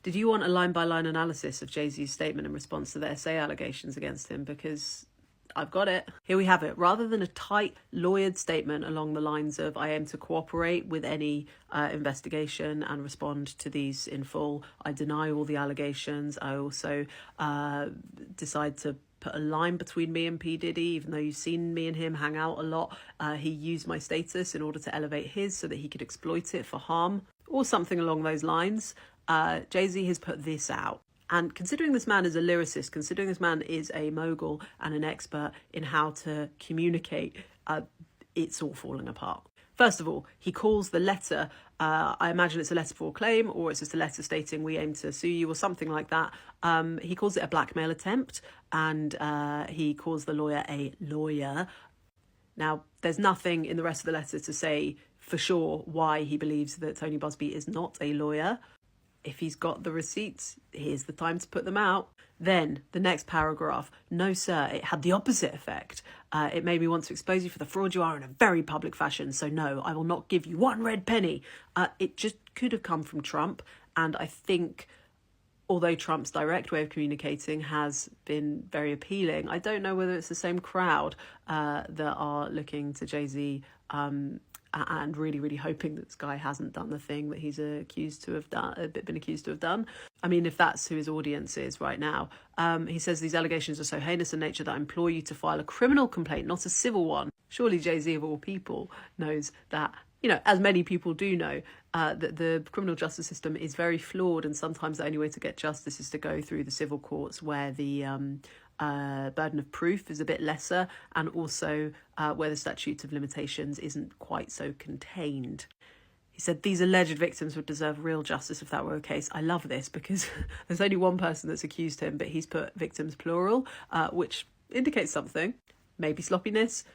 Did you want a line-by-line analysis of Jay-Z's statement in response to the SA allegations against him? Because I've got it. Here we have it. Rather than a tight, lawyered statement along the lines of, I aim to cooperate with any investigation and respond to these in full, I deny all the allegations, I also decide to put a line between me and P. Diddy, even though you've seen me and him hang out a lot. He used my status in order to elevate his so that he could exploit it for harm, or something along those lines. Jay-Z has put this out. And considering this man is a lyricist, considering this man is a mogul and an expert in how to communicate, it's all falling apart. First of all, he calls the letter, I imagine it's a letter for claim, or it's just a letter stating we aim to sue you or something like that. He calls it a blackmail attempt, and he calls the lawyer a lawyer. Now, there's nothing in the rest of the letter to say for sure why he believes that Tony Buzbee is not a lawyer. If he's got the receipts, here's the time to put them out. Then the next paragraph, no sir, it had the opposite effect. It made me want to expose you for the fraud you are in a very public fashion. So no, I will not give you one red penny. It just could have come from Trump. And I think, although Trump's direct way of communicating has been very appealing, I don't know whether it's the same crowd that are looking to Jay-Z and really, really hoping that this guy hasn't done the thing that he's been accused to have done. I mean, if that's who his audience is right now. He says these allegations are so heinous in nature that I implore you to file a criminal complaint, not a civil one. Surely Jay-Z, of all people, knows that, as many people do know, that the criminal justice system is very flawed, and sometimes the only way to get justice is to go through the civil courts, where the burden of proof is a bit lesser, and also where the statute of limitations isn't quite so contained. He said these alleged victims would deserve real justice if that were a case. I love this because there's only one person that's accused him, but he's put victims plural, which indicates something. Maybe sloppiness.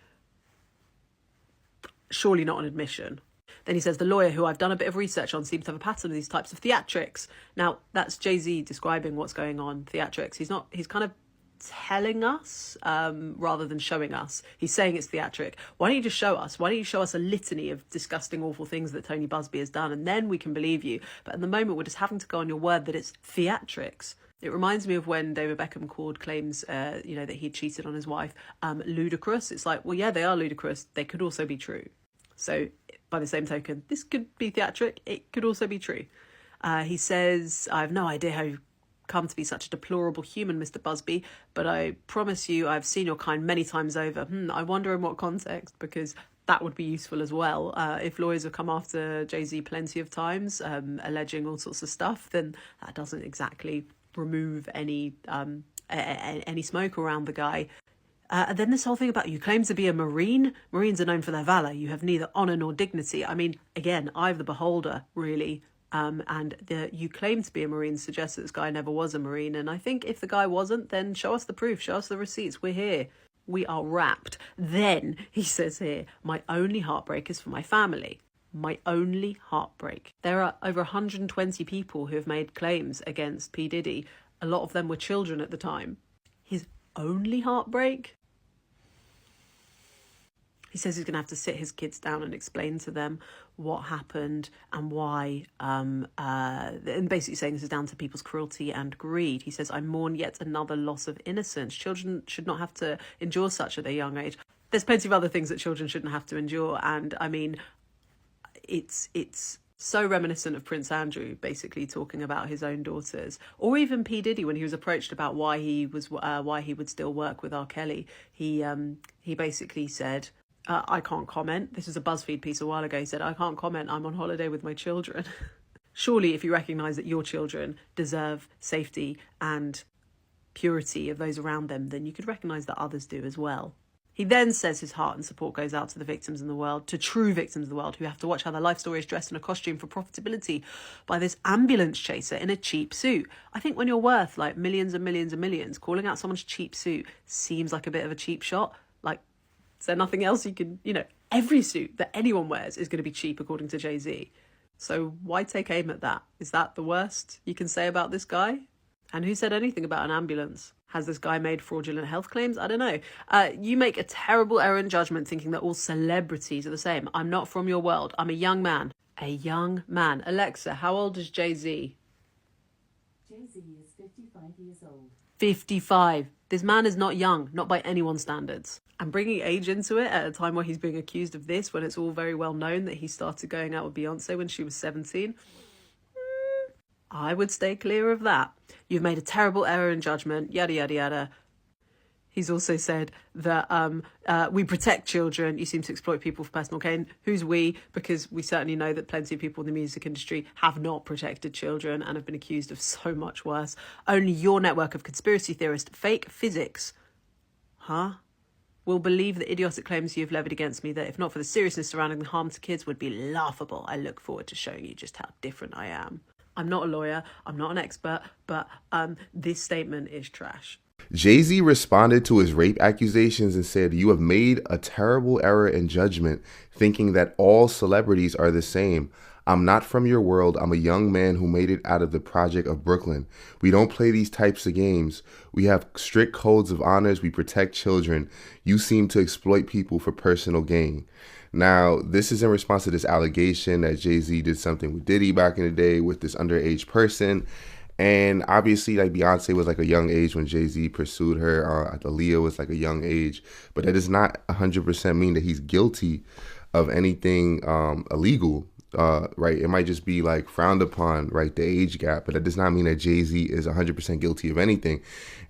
Surely not an admission. Then he says, the lawyer who I've done a bit of research on seems to have a pattern of these types of theatrics. Now, that's Jay-Z describing what's going on, theatrics. He's kind of telling us rather than showing us. He's saying it's theatric. Why don't you just show us? Why don't you show us a litany of disgusting, awful things that Tony Buzbee has done, and then we can believe you. But at the moment, we're just having to go on your word that it's theatrics. It reminds me of when David Beckham called claims, that he'd cheated on his wife, ludicrous. It's like, well, yeah, they are ludicrous. They could also be true. So by the same token, this could be theatric. It could also be true. He says, I have no idea how you've come to be such a deplorable human, Mr. Buzbee, but I promise you I've seen your kind many times over. I wonder in what context, because that would be useful as well. If lawyers have come after Jay-Z plenty of times, alleging all sorts of stuff, then that doesn't exactly remove any smoke around the guy. And then this whole thing about you claim to be a Marine. Marines are known for their valour. You have neither honour nor dignity. I mean, again, eye of the beholder, really. And you claim to be a Marine suggests that this guy never was a Marine. And I think if the guy wasn't, then show us the proof, show us the receipts. We're here. We are wrapped. Then he says here, my only heartbreak is for my family. My only heartbreak. There are over 120 people who have made claims against P. Diddy. A lot of them were children at the time. His only heartbreak? He says he's going to have to sit his kids down and explain to them what happened and why, and basically saying this is down to people's cruelty and greed. He says, I mourn yet another loss of innocence. Children should not have to endure such at their young age. There's plenty of other things that children shouldn't have to endure. And I mean, it's so reminiscent of Prince Andrew, basically talking about his own daughters, or even P. Diddy when he was approached about why he would still work with R. Kelly. He basically said, I can't comment. This was a BuzzFeed piece a while ago. He said, I can't comment. I'm on holiday with my children. Surely, if you recognise that your children deserve safety and purity of those around them, then you could recognise that others do as well. He then says his heart and support goes out to the victims in the world, to true victims of the world, who have to watch how their life story is dressed in a costume for profitability by this ambulance chaser in a cheap suit. I think when you're worth like millions and millions and millions, calling out someone's cheap suit seems like a bit of a cheap shot. Like, is there nothing else you can, every suit that anyone wears is going to be cheap according to Jay-Z. So why take aim at that? Is that the worst you can say about this guy? And who said anything about an ambulance? Has this guy made fraudulent health claims? I don't know. You make a terrible error in judgment thinking that all celebrities are the same. I'm not from your world. I'm a young man. A young man. Alexa, how old is Jay-Z? Jay-Z is 55 years old. 55. This man is not young, not by anyone's standards. And bringing age into it at a time where he's being accused of this, when it's all very well known that he started going out with Beyonce when she was 17, I would stay clear of that. You've made a terrible error in judgment, yada, yada, yada. He's also said that we protect children. You seem to exploit people for personal gain. Who's we? Because we certainly know that plenty of people in the music industry have not protected children and have been accused of so much worse. Only your network of conspiracy theorists, fake physics, will believe the idiotic claims you've levied against me that, if not for the seriousness surrounding the harm to kids, would be laughable. I look forward to showing you just how different I am. I'm not a lawyer. I'm not an expert. But this statement is trash. Jay-Z responded to his rape accusations and said, "You have made a terrible error in judgment, thinking that all celebrities are the same. I'm not from your world. I'm a young man who made it out of the project of Brooklyn. We don't play these types of games. We have strict codes of honors. We protect children. You seem to exploit people for personal gain." Now, this is in response to this allegation that Jay-Z did something with Diddy back in the day with this underage person. And obviously, like, Beyonce was like a young age when Jay-Z pursued her. Aaliyah was like a young age. But that does not 100% mean that he's guilty of anything illegal, right? It might just be like frowned upon, right? The age gap. But that does not mean that Jay-Z is 100% guilty of anything.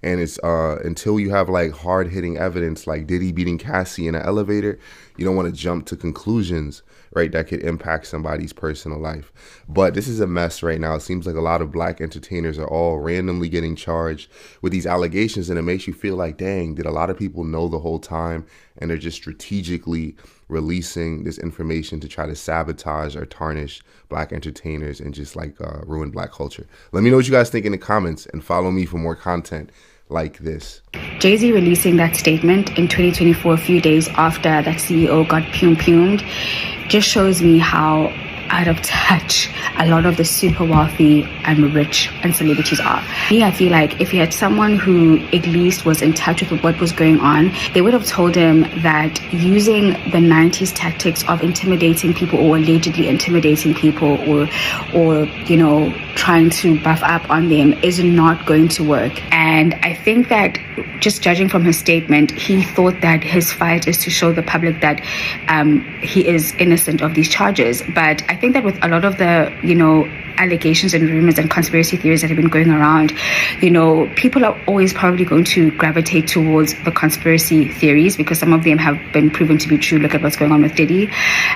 And it's until you have like hard hitting evidence like Diddy beating Cassie in an elevator, you don't want to jump to conclusions, right, that could impact somebody's personal life. But this is a mess right now. It seems like a lot of black entertainers are all randomly getting charged with these allegations, and it makes you feel like, dang, did a lot of people know the whole time and they're just strategically releasing this information to try to sabotage or tarnish black entertainers and just like ruin black culture? Let me know what you guys think in the comments and follow me for more content like this. Jay-Z releasing that statement in 2024, a few days after that CEO got pumed, just shows me how out of touch a lot of the super wealthy and rich and celebrities are. Me, I feel like if he had someone who at least was in touch with what was going on, they would have told him that using the 90s tactics of intimidating people or allegedly intimidating people or you know, trying to buff up on them is not going to work. And I think that just judging from his statement, he thought that his fight is to show the public that he is innocent of these charges. But I think that with a lot of the, you know, allegations and rumors and conspiracy theories that have been going around, you know, people are always probably going to gravitate towards the conspiracy theories because some of them have been proven to be true. Look at what's going on with Diddy.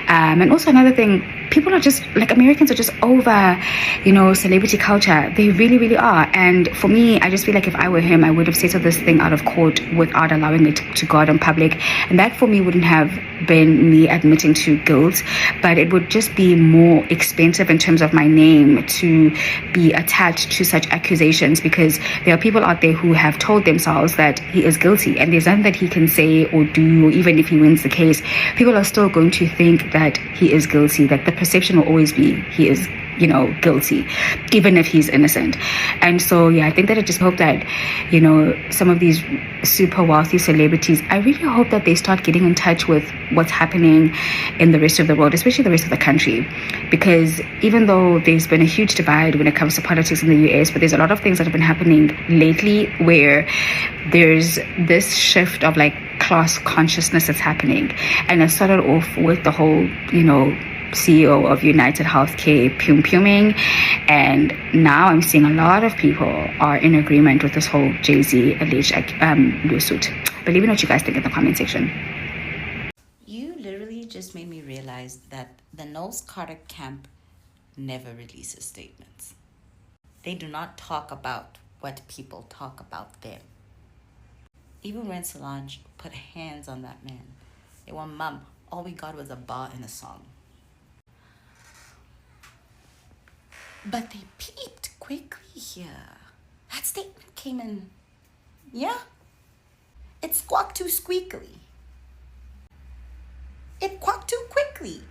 And also another thing, people are just, like, Americans are just over, you know, celebrity culture. They really, really are. And for me, I just feel like if I were him, I would have settled this thing out of court without allowing it to go out in public. And that for me wouldn't have been me admitting to guilt, but it would just be more expensive in terms of my name to be attached to such accusations, because there are people out there who have told themselves that he is guilty and there's nothing that he can say or do, or even if he wins the case, people are still going to think that he is guilty, that the perception will always be he is, you know, guilty, even if he's innocent. And so, yeah, I think that I just hope that, you know, some of these super wealthy celebrities, I really hope that they start getting in touch with what's happening in the rest of the world, especially the rest of the country. Because even though there's been a huge divide when it comes to politics in the US, but there's a lot of things that have been happening lately where there's this shift of like class consciousness that's happening. And it started off with the whole, you know, CEO of United Healthcare puming, and now I'm seeing a lot of people are in agreement with this whole Jay-Z alleged lawsuit. But let me know what you guys think in the comment section. You literally just made me realize that the Knowles Carter camp never releases statements. They do not talk about what people talk about them. Even when Solange put hands on that man, they were, "Mom, all we got was a bar in a song." But they peeped quickly here. That statement came in, yeah? It squawked too squeakily. It quacked too quickly.